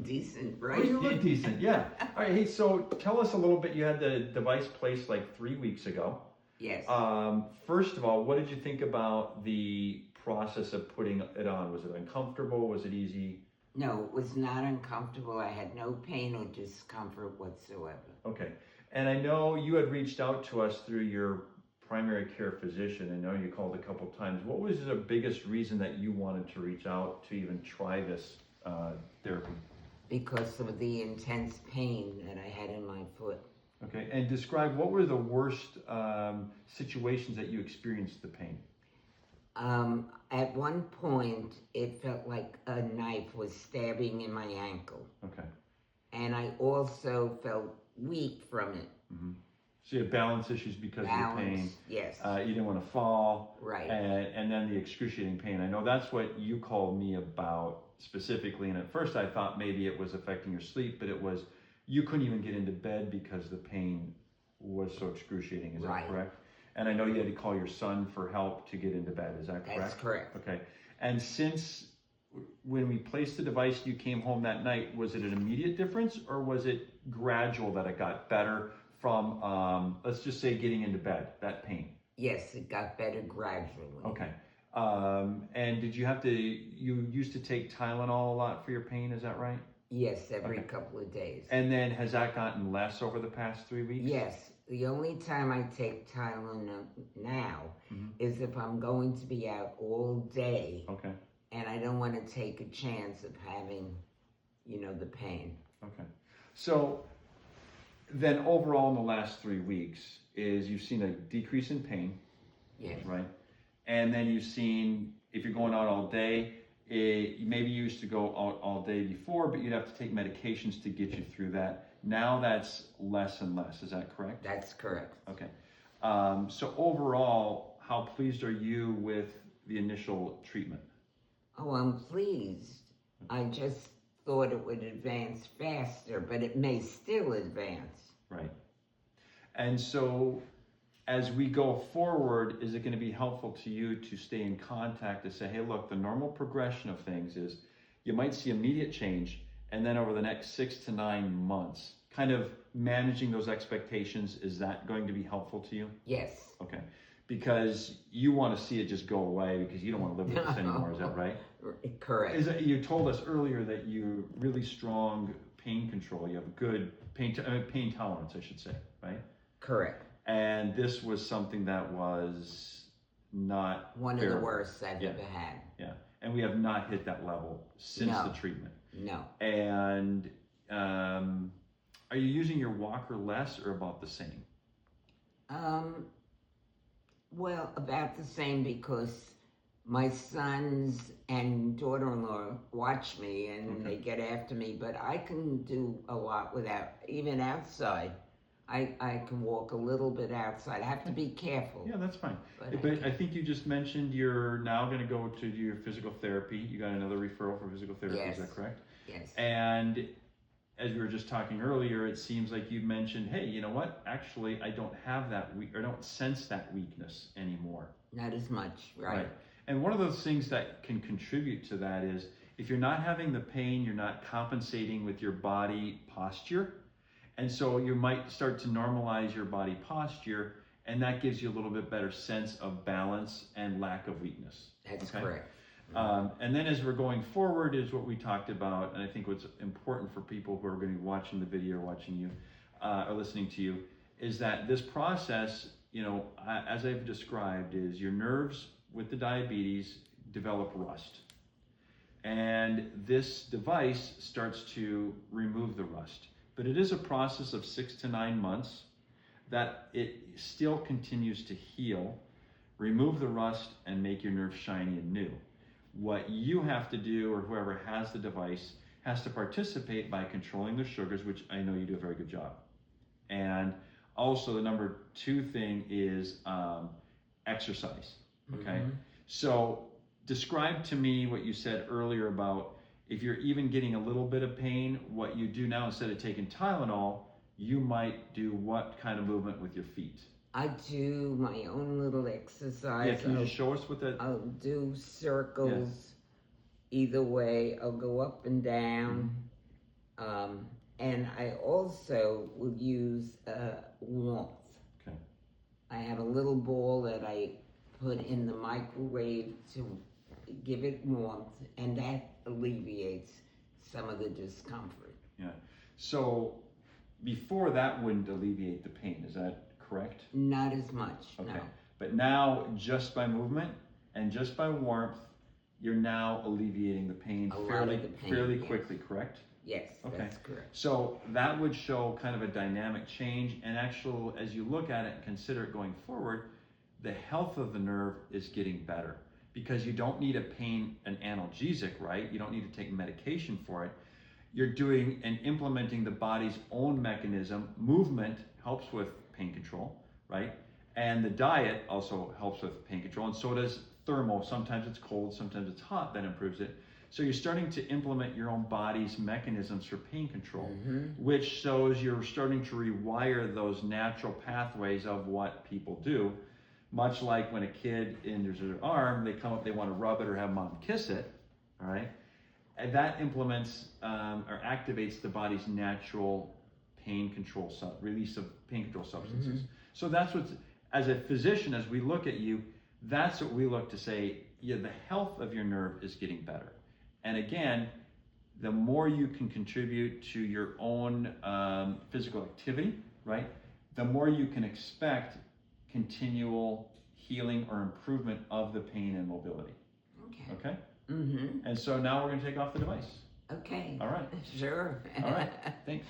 decent, Oh, right? you look decent, yeah. All right, hey, so tell us a little bit. You had the device placed like 3 weeks ago. Yes. First of all, what did you think about the process of putting it on? Was it uncomfortable? Was it easy? No, it was not uncomfortable. I had no pain or discomfort whatsoever. Okay. And I know you had reached out to us through your primary care physician. I know you called a couple times. What was the biggest reason that you wanted to reach out to even try this therapy? Because of the intense pain that I had in my foot. Okay. And describe, what were the worst situations that you experienced the pain? At one point, it felt like a knife was stabbing in my ankle. Okay. And I also felt weak from it. Mm-hmm. So you had balance issues because of the pain. Yes. You didn't want to fall. Right. And then the excruciating pain. I know that's what you called me about specifically. And at first I thought maybe it was affecting your sleep, but it was, you couldn't even get into bed because the pain was so excruciating. Is that correct? And I know you had to call your son for help to get into bed. Is that correct? That's correct. Okay. And since when we placed the device, you came home that night, was it an immediate difference or was it gradual that it got better from, let's just say, getting into bed, that pain? Yes, it got better gradually. Okay. And did you have to, you used to take Tylenol a lot for your pain, is that right? Yes, every couple of days. And then has that gotten less over the past 3 weeks? Yes. The only time I take Tylenol now is if I'm going to be out all day. Okay. And I don't want to take a chance of having, the pain. Okay. So then overall in the last 3 weeks is you've seen a decrease in pain. Yes. Right. And then you've seen, if you're going out all day, maybe you used to go out all day before, but you'd have to take medications to get you through that. Now that's less and less. Is that correct? That's correct. Okay. So overall, how pleased are you with the initial treatment? Oh, I'm pleased. I just thought it would advance faster, but it may still advance. Right. And so as we go forward, is it going to be helpful to you to stay in contact to say, hey, look, the normal progression of things is you might see immediate change, and then over the next 6 to 9 months, kind of managing those expectations, is that going to be helpful to you? Yes. Okay. Because you want to see it just go away because you don't want to live with this anymore, is that right? Correct. You told us earlier that you really strong pain control. You have good pain tolerance, I should say, right? Correct. And this was something that was not one of the worst I've ever had. Yeah. And we have not hit that level since the treatment. No. And are you using your walker less or about the same? Well, about the same, because my sons and daughter-in-law watch me and they get after me, but I can do a lot without, even outside. I can walk a little bit outside. I have to be careful. Yeah, that's fine. But I think you just mentioned you're now going to go to do your physical therapy. You got another referral for physical therapy, is that correct? Yes. And as we were just talking earlier, it seems like you mentioned, hey, you know what? Actually, I don't have that I don't sense that weakness anymore. Not as much, right? And one of those things that can contribute to that is if you're not having the pain, you're not compensating with your body posture. And so you might start to normalize your body posture, and that gives you a little bit better sense of balance and lack of weakness. That's correct. And then as we're going forward is what we talked about, and I think what's important for people who are going to be watching the video or watching you or listening to you, is that this process, as I've described, is your nerves with the diabetes develop rust. And this device starts to remove the rust. But it is a process of 6 to 9 months that it still continues to heal, remove the rust, and make your nerves shiny and new. What you have to do, or whoever has the device, has to participate by controlling their sugars, which I know you do a very good job. And also the number 2 thing is exercise, okay? So describe to me what you said earlier about if you're even getting a little bit of pain, what you do now, instead of taking Tylenol, you might do what kind of movement with your feet? I do my own little exercise. Yeah, can you just show us what that? I'll do circles either way. I'll go up and down, And I also will use warmth. Okay. I have a little ball that I put in the microwave to give it warmth, and that alleviates some of the discomfort. Yeah. So before that wouldn't alleviate the pain, is that correct? Not as much, Okay. no. But now, just by movement and just by warmth, you're now alleviating the pain A lot fairly of the pain, fairly yes. quickly, correct? Yes, Okay. that's correct. So that would show kind of a dynamic change, and actual, as you look at it and consider it going forward, the health of the nerve is getting better because you don't need an analgesic, right? You don't need to take medication for it. You're doing and implementing the body's own mechanism. Movement helps with pain control, right? And the diet also helps with pain control, and so does thermo. Sometimes it's cold, sometimes it's hot, that improves it. So you're starting to implement your own body's mechanisms for pain control, which shows you're starting to rewire those natural pathways of what people do. Much like when a kid injures their arm, they come up, they want to rub it or have mom kiss it, all right? And that implements or activates the body's natural pain control, release of pain control substances. So that's what's, as a physician, as we look at you, that's what we look to say, yeah, the health of your nerve is getting better. And again, the more you can contribute to your own physical activity, right, the more you can expect continual healing or improvement of the pain and mobility. Okay. Okay? Mm-hmm. And so now we're going to take off the device. Okay. All right. Sure. All right. Thanks.